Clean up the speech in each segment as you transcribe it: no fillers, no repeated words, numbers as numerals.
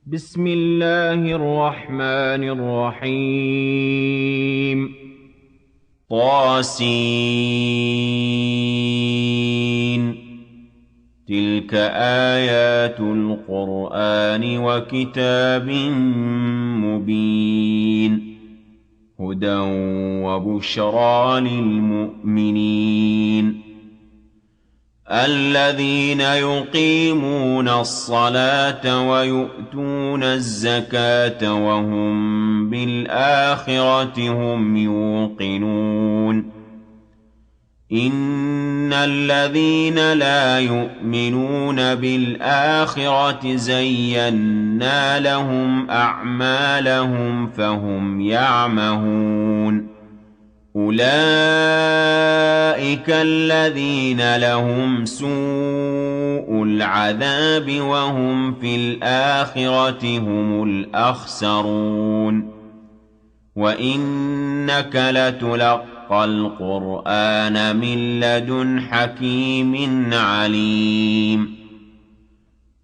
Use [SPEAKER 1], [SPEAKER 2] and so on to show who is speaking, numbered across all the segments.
[SPEAKER 1] بسم الله الرحمن الرحيم طاسين تلك آيات القرآن وكتاب مبين هدى وبشرى للمؤمنين الذين يقيمون الصلاة ويؤتون الزكاة وهم بالآخرة هم يوقنون إن الذين لا يؤمنون بالآخرة زينا لهم أعمالهم فهم يعمهون أولئك الذين لهم سوء العذاب وهم في الآخرة هم الأخسرون وإنك لتلقى القرآن من لدن حكيم عليم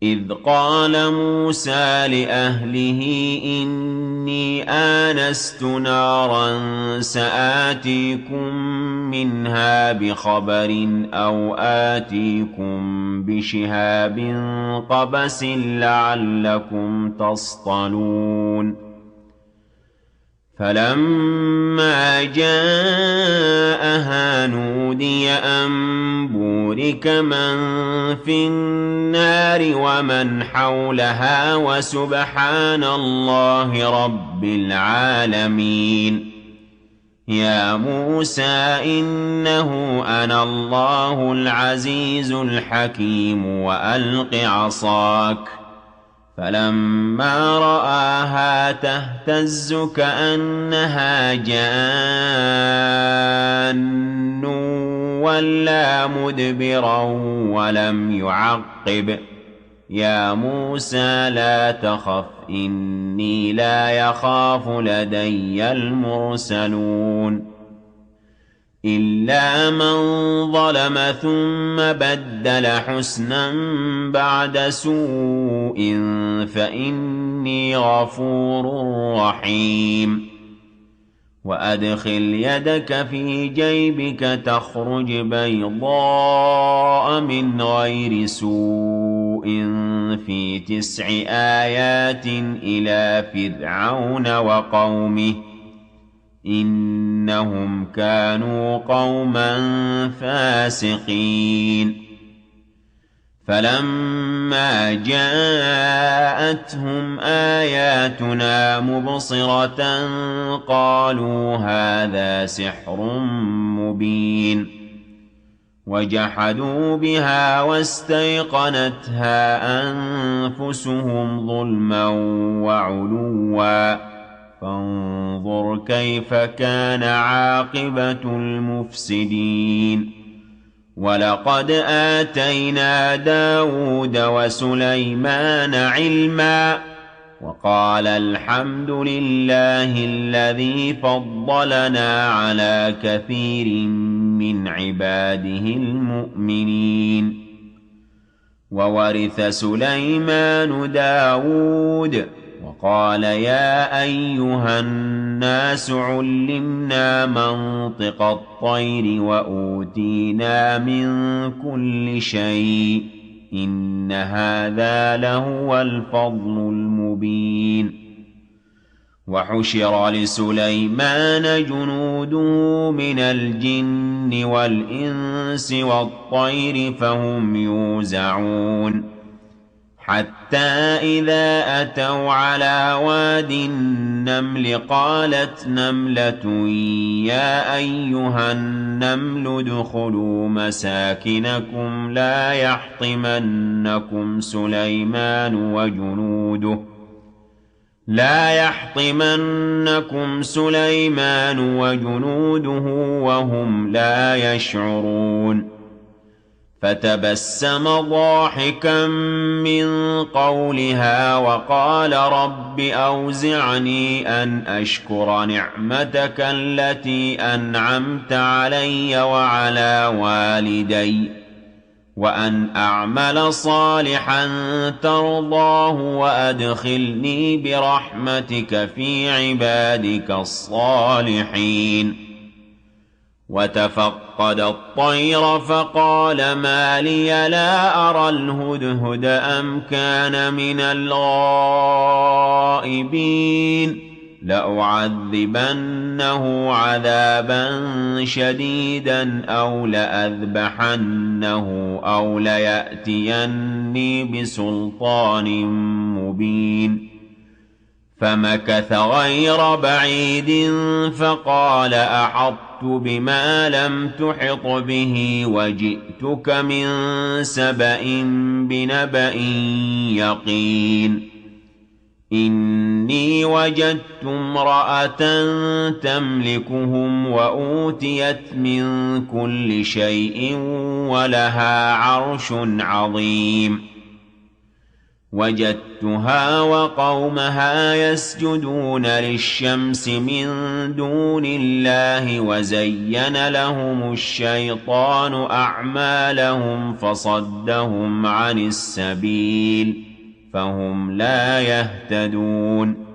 [SPEAKER 1] إذ قال موسى لأهله إني آنست نارا سآتيكم منها بخبر أو آتيكم بشهاب قبس لعلكم تصطلون فلما جاءها نودي أن بورك من في النار ومن حولها وسبحان الله رب العالمين يا موسى إنه أنا الله العزيز الحكيم وألق عصاك فلما رآها تهتز كأنها جان ولا مدبرا ولم يعقب يا موسى لا تخف إني لا يخاف لدي المرسلون إلا من ظلم ثم بدل حسنا بعد سوء فإني غفور رحيم وأدخل يدك في جيبك تخرج بيضاء من غير سوء في 9 آيات إلى فرعون وقومه إنهم كانوا قوما فاسقين فلما جاءتهم آياتنا مبصرة قالوا هذا سحر مبين وجحدوا بها واستيقنتها أنفسهم ظلما وعلوا فانظر كيف كان عاقبة المفسدين ولقد آتينا داود وسليمان علما وقال الحمد لله الذي فضلنا على كثير من عباده المؤمنين وورث سليمان داود وقال يا أيها الناس علمنا منطق الطير وأوتينا من كل شيء إن هذا لهو الفضل المبين وحشر لسليمان جنوده من الجن والإنس والطير فهم يوزعون حتى إذا أتوا على واد النمل قالت نملة يا أيها النمل ادخلوا مساكنكم لا يحطمنكم سليمان وجنوده وهم لا يشعرون فتبسم ضاحكا من قولها وقال رب أوزعني أن أشكر نعمتك التي أنعمت علي وعلى والدي وأن أعمل صالحا ترضاه وأدخلني برحمتك في عبادك الصالحين. وتفقد الطير فقال ما لي لا أرى الهدهد أم كان من الغائبين لأعذبنه عذابا شديدا أو لأذبحنه أو ليأتيني بسلطان مبين. فمكث غير بعيد فقال أحطت بما لم تحط به وجئتك من سبأ بنبأ يقين. إني وجدت امرأة تملكهم وأوتيت من كل شيء ولها عرش عظيم. وجدتها وقومها يسجدون للشمس من دون الله وزين لهم الشيطان أعمالهم فصدهم عن السبيل فهم لا يهتدون.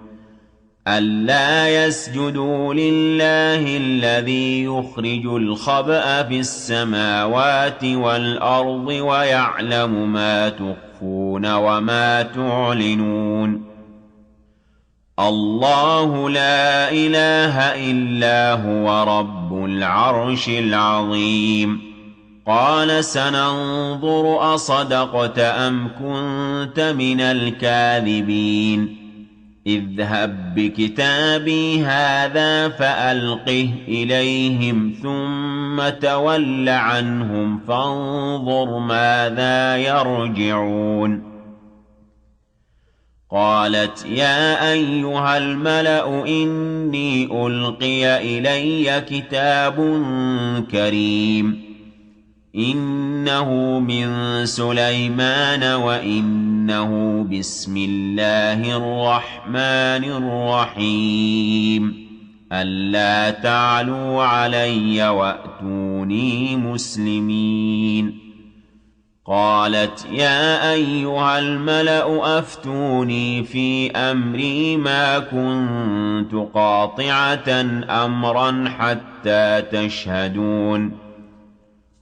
[SPEAKER 1] ألا يسجدوا لله الذي يخرج الخبأ في السماوات والأرض ويعلم ما تخفون وما تعلنون. الله لا إله إلا هو رب العرش العظيم. قال سننظر أصدقت أم كنت من الكاذبين. اذهب بكتابي هذا فألقه إليهم ثم تول عنهم فانظر ماذا يرجعون. قالت يا أيها الملأ إني ألقي إلي كتاب كريم إنه من سليمان وإنه بسم الله الرحمن الرحيم ألا تعلوا علي وأتوني مسلمين. قالت يا أيها الملأ أفتوني في أمري ما كنت قاطعة أمرا حتى تشهدون.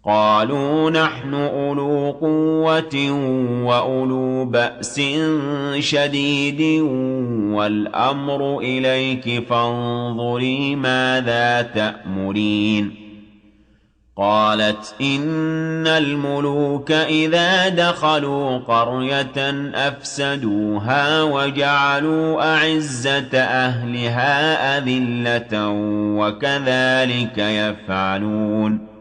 [SPEAKER 1] قالوا نحن أولو قوة وأولو بأس شديد والأمر إليك فانظري ماذا تأمرين. قالت إن الملوك إذا دخلوا قرية أفسدوها وجعلوا أعزة أهلها أذلة وكذلك يفعلون.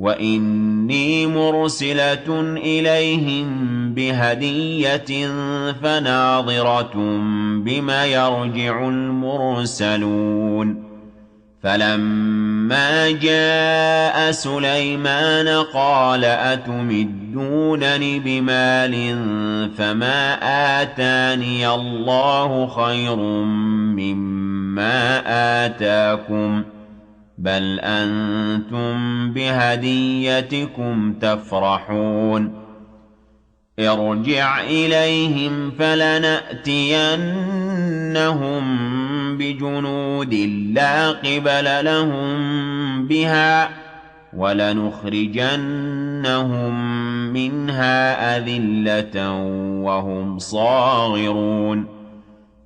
[SPEAKER 1] وإني مرسلة إليهم بهدية فناظرة بما يرجع المرسلون. فلما جاء سليمان قال أتمدونني بمال فما آتاني الله خير مما آتاكم بل أنتم بهديتكم تفرحون. ارجع إليهم فلنأتينهم بجنود لا قبل لهم بها ولنخرجنهم منها أذلة وهم صاغرون.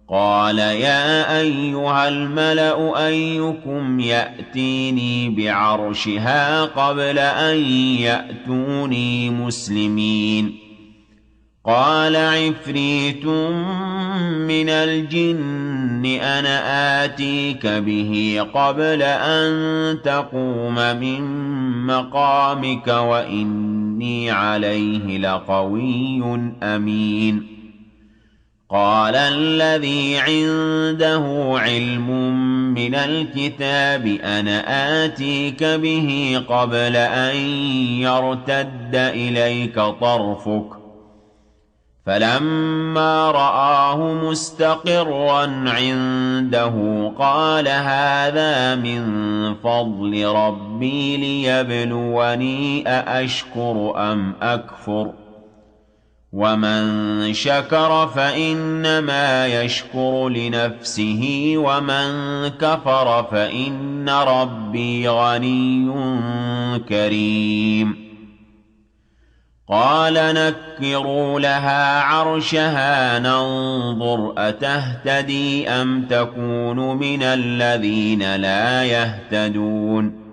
[SPEAKER 1] قال يا أيها الملأ أيكم يأتيني بعرشها قبل أن يأتوني مسلمين. قال عفريت من الجن أنا آتيك به قبل أن تقوم من مقامك وإني عليه لقوي أمين. قال الذي عنده علم من الكتاب أنا آتيك به قبل أن يرتد إليك طرفك فَلَمَّا رَآهُ مُسْتَقِرًّا عِندَهُ قَالَ هَٰذَا مِن فَضْلِ رَبِّي لِيَبْلُوَنِي أَأَشْكُرُ أَمْ أَكْفُرُ ۖ وَمَن شَكَرَ فَإِنَّمَا يَشْكُرُ لِنَفْسِهِ وَمَن كَفَرَ فَإِنَّ رَبِّي غَنِيٌّ كَرِيمٌ قَالَ نَكِّرُوا لَهَا عَرْشَهَا نَنظُرْ أَتَهْتَدِي أَمْ تَكُونُ مِنَ الَّذِينَ لَا يَهْتَدُونَ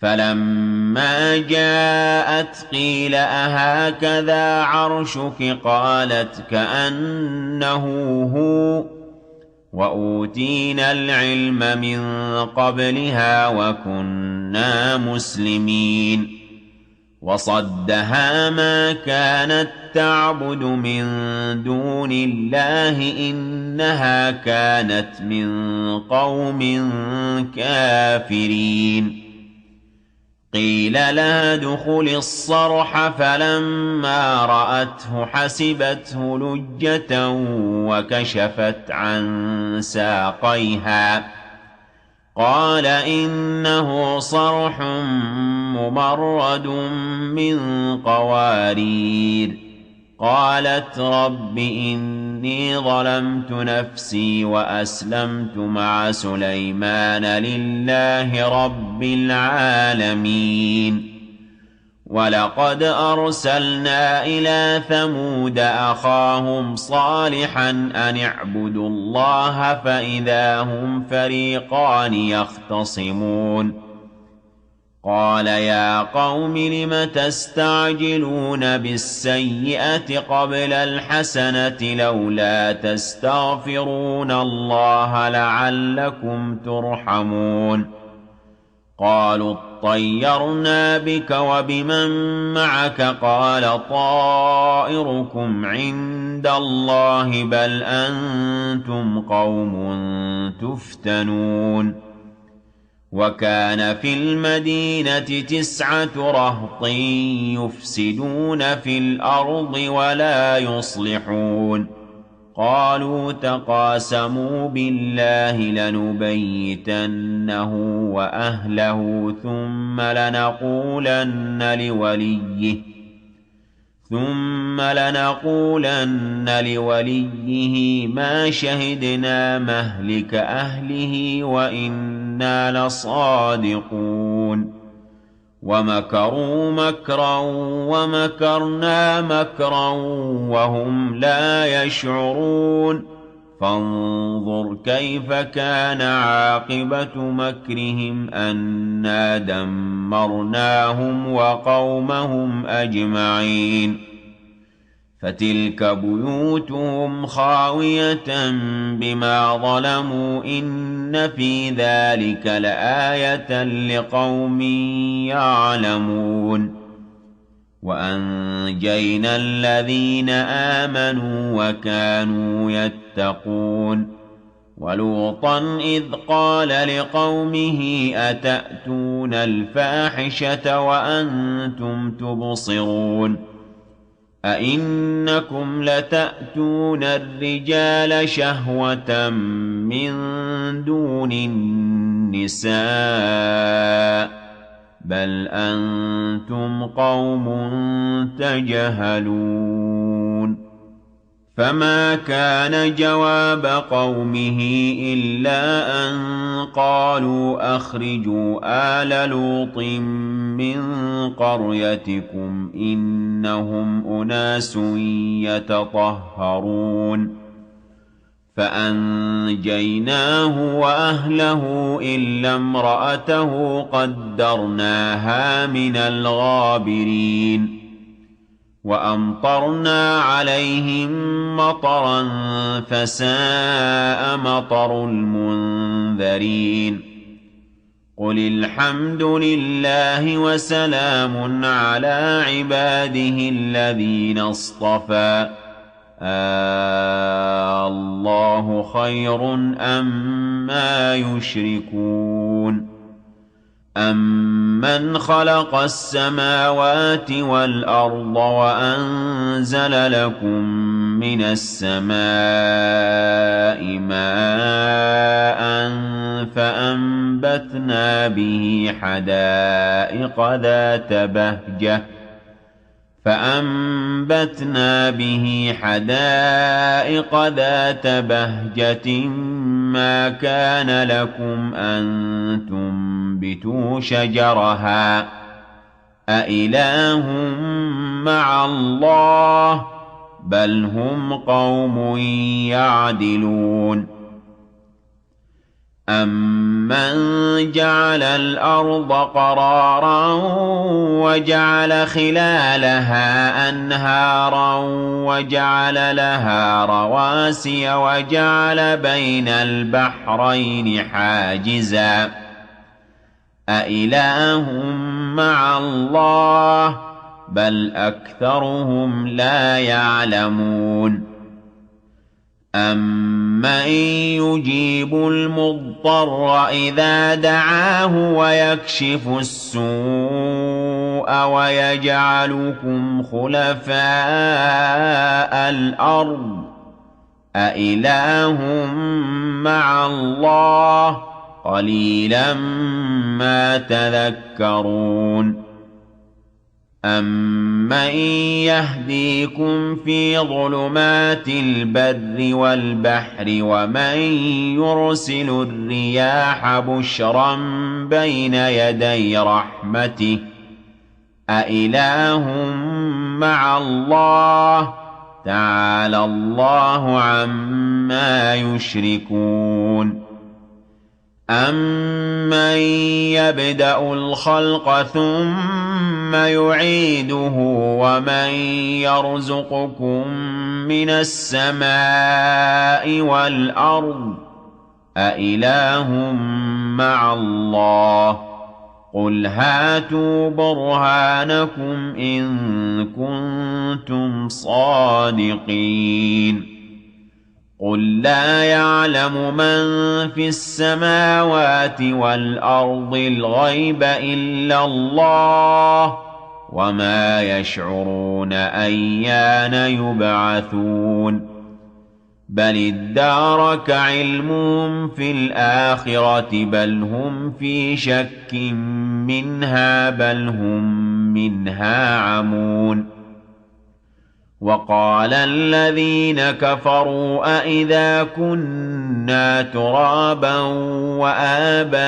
[SPEAKER 1] فَلَمَّا جَاءَتْ قِيلَ أَهَٰكَذَا عَرْشُكِ قَالَتْ كَأَنَّهُ هُوَ ۚ وَأُوتِينَا الْعِلْمَ مِن قَبْلِهَا وَكُنَّا مُسْلِمِينَ وَصَدَّهَا مَا كَانَت تَّعْبُدُ مِن دُونِ اللَّهِ ۖ إِنَّهَا كَانَتْ مِن قَوْمٍ كَافِرِينَ قِيلَ لَهَا ادْخُلِي الصَّرْحَ فَلَمَّا رَأَتْهُ حَسِبَتْهُ لُجَّةً وَكَشَفَتْ عَن سَاقَيْهَا قَالَ إِنَّهُ صَرْحٌ مُّمَرَّدٌ مِّن قَوَارِيرَ قَالَتْ رَبِّ إِنِّي ظَلَمْتُ نَفْسِي وَأَسْلَمْتُ مَعَ سُلَيْمَانَ لِلَّهِ رَبِّ الْعَالَمِينَ وَلَقَدْ أَرْسَلْنَا إِلَىٰ ثَمُودَ أَخَاهُمْ صَالِحًا أَنِ اعْبُدُوا اللَّهَ فَإِذَا هُمْ فَرِيقَانِ يَخْتَصِمُونَ قَالَ يَا قَوْمِ لِمَ تَسْتَعْجِلُونَ بِالسَّيِّئَةِ قَبْلَ الْحَسَنَةِ ۖ لَوْلَا تَسْتَغْفِرُونَ اللَّهَ لَعَلَّكُمْ تُرْحَمُونَ قَالُوا اطَّيَّرْنَا بِكَ وَبِمَن مَّعَكَ ۚ قَالَ طَائِرُكُمْ عِندَ اللَّهِ ۖ بَلْ أَنتُمْ قَوْمٌ تُفْتَنُونَ وَكَانَ فِي الْمَدِينَةِ 9 رَهْطٍ يُفْسِدُونَ فِي الْأَرْضِ وَلَا يُصْلِحُونَ قَالُوا تَقَاسَمُوا بِاللَّهِ لَنُبَيِّتَنَّهُ وَأَهْلَهُ ثُمَّ لَنَقُولَنَّ لِوَلِيِّهِ مَا شَهِدْنَا مَهْلِكَ أَهْلِهِ وَإِنَّا لَصَادِقُونَ وَمَكَرُوا مَكْرًا وَمَكَرْنَا مَكْرًا وَهُمْ لَا يَشْعُرُونَ فَانظُرْ كَيْفَ كَانَ عَاقِبَةُ مَكْرِهِمْ أَنَّا دَمَّرْنَاهُمْ وَقَوْمَهُمْ أَجْمَعِينَ فَتِلْكَ بُيُوتُهُمْ خَاوِيَةً بِمَا ظَلَمُوا ۗ إِنَّ فِي ذَٰلِكَ لَآيَةً لِّقَوْمٍ يَعْلَمُونَ وَأَنجَيْنَا الَّذِينَ آمَنُوا وَكَانُوا يَتَّقُونَ وَلُوطًا إِذْ قَالَ لِقَوْمِهِ أَتَأْتُونَ الْفَاحِشَةَ وَأَنتُمْ تُبْصِرُونَ أَئِنَّكُمْ لَتَأْتُونَ الرِّجَالَ شَهْوَةً مِّن دُونِ النِّسَاءِ ۚ بَلْ أَنتُمْ قَوْمٌ تَجْهَلُونَ فَمَا كَانَ جَوَابَ قَوْمِهِ إِلَّا أَن قَالُوا أَخْرِجُوا آلَ لُوطٍ مِّن قَرْيَتِكُمْ ۖ إِنَّهُمْ أُنَاسٌ يَتَطَهَّرُونَ فَأَنجَيْنَاهُ وَأَهْلَهُ إِلَّا امْرَأَتَهُ قَدَّرْنَاهَا مِنَ الْغَابِرِينَ وَأَمْطَرْنَا عَلَيْهِم مَّطَرًا ۖ فَسَاءَ مَطَرُ الْمُنذَرِينَ قُلِ الْحَمْدُ لِلَّهِ وَسَلَامٌ عَلَىٰ عِبَادِهِ الَّذِينَ اصْطَفَىٰ اللَّهُ خَيْرٌ أَمَّا يُشْرِكُونَ أَمَّنْ خَلَقَ السَّمَاوَاتِ وَالْأَرْضَ وَأَنزَلَ لَكُم مِّنَ السَّمَاءِ مَاءً فَأَنبَتْنَا به حدائق ذات بهجة ما كان لكم أن تنبتوا شجرها أإله مع الله بل هم قوم يعدلون أَمَّنْ جَعَلَ الْأَرْضَ قَرَارًا وَجَعَلَ خِلَالَهَا أَنْهَارًا وَجَعَلَ لَهَا رَوَاسِيَ وَجَعَلَ بَيْنَ الْبَحْرَيْنِ حَاجِزًا أَإِلَٰهٌ مَّعَ اللَّهِ بَلْ أَكْثَرُهُمْ لَا يَعْلَمُونَ أَمَّن يُجِيبُ الْمُضْطَرَّ إِذَا دَعَاهُ وَيَكْشِفُ السُّوءَ وَيَجْعَلُكُمْ خُلَفَاءَ الْأَرْضِ أَإِلَٰهٌ مَّعَ اللَّهِ قَلِيلًا مَّا تَذَكَّرُونَ أَمَّن يَهْدِيكُمْ فِي ظُلُمَاتِ الْبَرِّ وَالْبَحْرِ وَمَن يُرْسِلُ الرِّيَاحَ بُشْرًا بَيْنَ يَدَيْ رَحْمَتِهِ أَإِلَٰهٌ مَّعَ اللَّهِ تَعَالَى اللَّهُ عَمَّا يُشْرِكُونَ أَمَّن يَبْدَأُ الْخَلْقَ ثُمَّ يُعِيدُهُ وَمَن يَرْزُقُكُم مِّنَ السَّمَاءِ وَالْأَرْضِ أَإِلَٰهٌ مَّعَ اللَّهِ قُلْ هَاتُوا بُرْهَانَكُمْ إِن كُنتُمْ صَادِقِينَ قُل لَّا يَعْلَمُ مَن فِي السَّمَاوَاتِ وَالْأَرْضِ الْغَيْبَ إِلَّا اللَّهُ وَمَا يَشْعُرُونَ أَيَّانَ يُبْعَثُونَ بَلِ ادَّارَكَ عِلْمُهُمْ فِي الْآخِرَةِ بَلْ هُمْ فِي شَكٍّ مِّنْهَا بَلْ هُم مِّنْهَا عَمُونَ وَقَالَ الَّذِينَ كَفَرُوا أَإِذَا كُنَّا تُرَابًا وَآبَاؤُنَا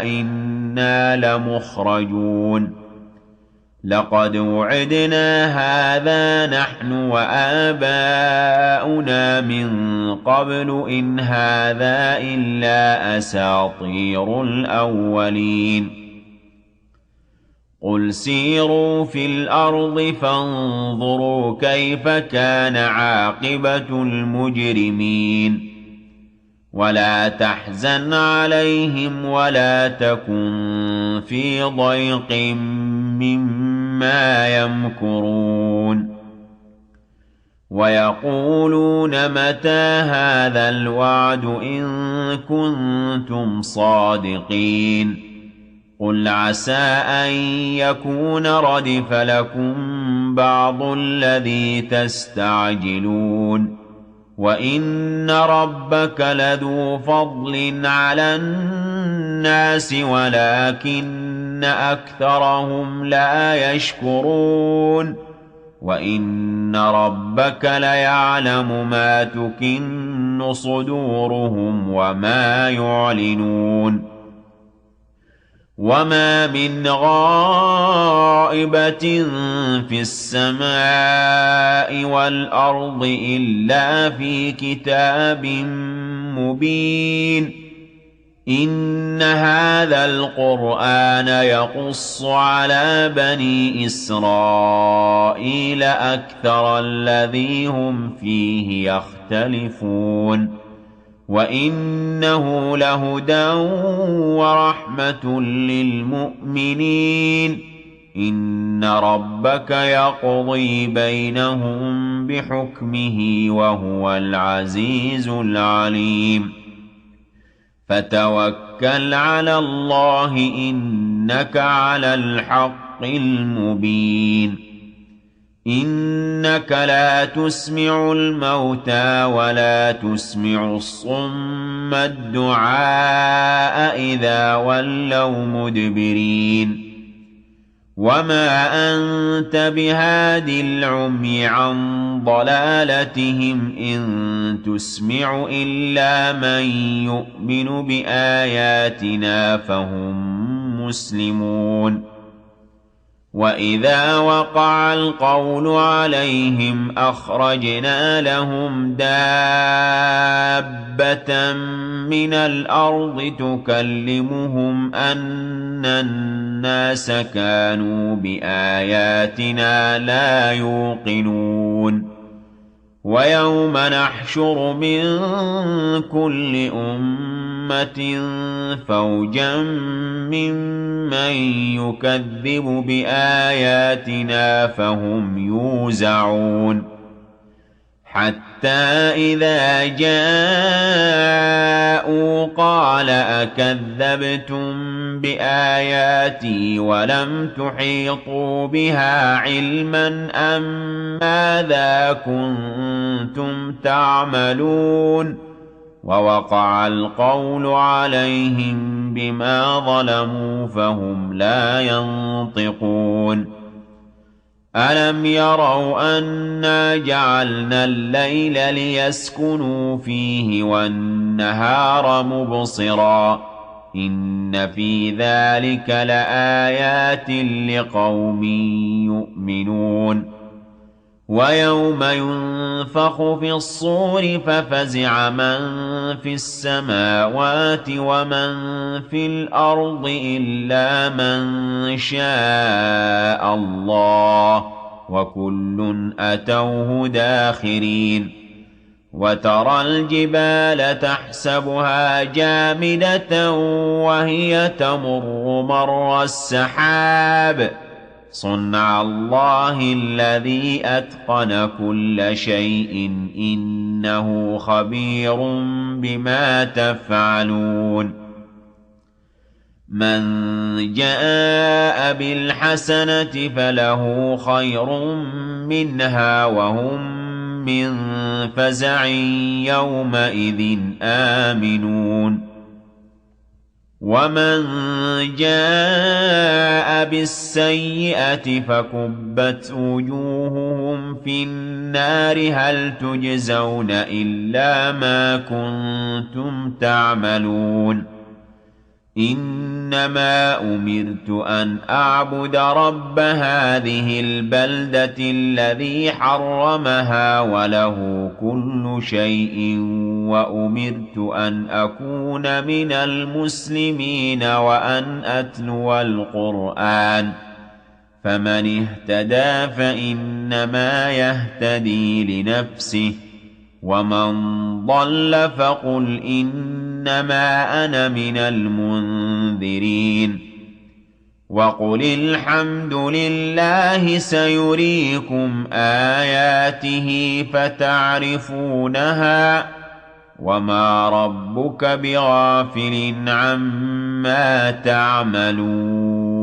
[SPEAKER 1] أَإِنَّا لَمُخْرَجُونَ لَقَدْ وُعِدْنَا هَٰذَا نَحْنُ وَآبَاؤُنَا مِن قَبْلُ إِنْ هَٰذَا إِلَّا أَسَاطِيرُ الْأَوَّلِينَ قُلْ سِيرُوا فِي الْأَرْضِ فَانظُرُوا كَيْفَ كَانَ عَاقِبَةُ الْمُجْرِمِينَ وَلَا تَحْزَنْ عَلَيْهِمْ وَلَا تَكُن فِي ضَيْقٍ مِّمَّا يَمْكُرُونَ وَيَقُولُونَ مَتَىٰ هَٰذَا الْوَعْدُ إِن كُنتُمْ صَادِقِينَ قُلْ عَسَىٰ أَن يَكُونَ رَدِفَ لَكُم بَعْضُ الَّذِي تَسْتَعْجِلُونَ وَإِنَّ رَبَّكَ لَذُو فَضْلٍ عَلَى النَّاسِ وَلَٰكِنَّ أَكْثَرَهُمْ لَا يَشْكُرُونَ وَإِنَّ رَبَّكَ لَيَعْلَمُ مَا تُكِنُّ صُدُورُهُمْ وَمَا يُعْلِنُونَ وَمَا مِنْ غَائِبَةٍ فِي السَّمَاءِ وَالْأَرْضِ إِلَّا فِي كِتَابٍ مُّبِينٍ إِنَّ هَٰذَا الْقُرْآنَ يَقُصُّ عَلَىٰ بَنِي إِسْرَائِيلَ أَكْثَرَ الَّذِي هُمْ فِيهِ يَخْتَلِفُونَ وَإِنَّهُ لَهُدًى وَرَحْمَةٌ لِّلْمُؤْمِنِينَ إِنَّ رَبَّكَ يَقْضِي بَيْنَهُم بِحُكْمِهِ وَهُوَ الْعَزِيزُ الْعَلِيمُ فتوكل على الله إنك على الحق المبين إنك لا تسمع الموتى ولا تسمع الصم الدعاء إذا ولوا مدبرين وما أنت بهاد العمي عن ضلالتهم إن تسمع إلا من يؤمن بآياتنا فهم مسلمون وإذا وقع القول عليهم أخرجنا لهم دابة من الأرض تكلمهم أن الناس كانوا بآياتنا لا يوقنون ويوم نحشر من كل أمة فوجا ممن يكذب بآياتنا فهم يوزعون حتى إذا جاءوا قال أكذبتم بآياتي ولم تحيطوا بها علما أم ماذا كنتم تعملون ووقع القول عليهم بما ظلموا فهم لا ينطقون ألم يروا أنا جعلنا الليل ليسكنوا فيه والنهار مبصرا إن في ذلك لآيات لقوم يؤمنون ويوم ينفخ في الصور ففزع من في السماوات ومن في الأرض إلا من شاء الله وكل أتوه داخرين وترى الجبال تحسبها جامدة وهي تمر مر السحاب صنع الله الذي أتقن كل شيء إنه خبير بما تفعلون من جاء بالحسنة فله خير منها وهم من فزع يومئذ آمنون ومن جاء بالسيئة فكبت وجوههم في النار هل تجزون إلا ما كنتم تعملون إنما أمرت أن أعبد رب هذه البلدة الذي حرمها وله كل شيء وأمرت أن أكون من المسلمين وأن أتلو القرآن فمن اهتدى فإنما يهتدي لنفسه ومن ضل فقل إنما أنا من المنذرين وقل الحمد لله سيريكم آياته فتعرفونها وما ربك بغافل عما تعملون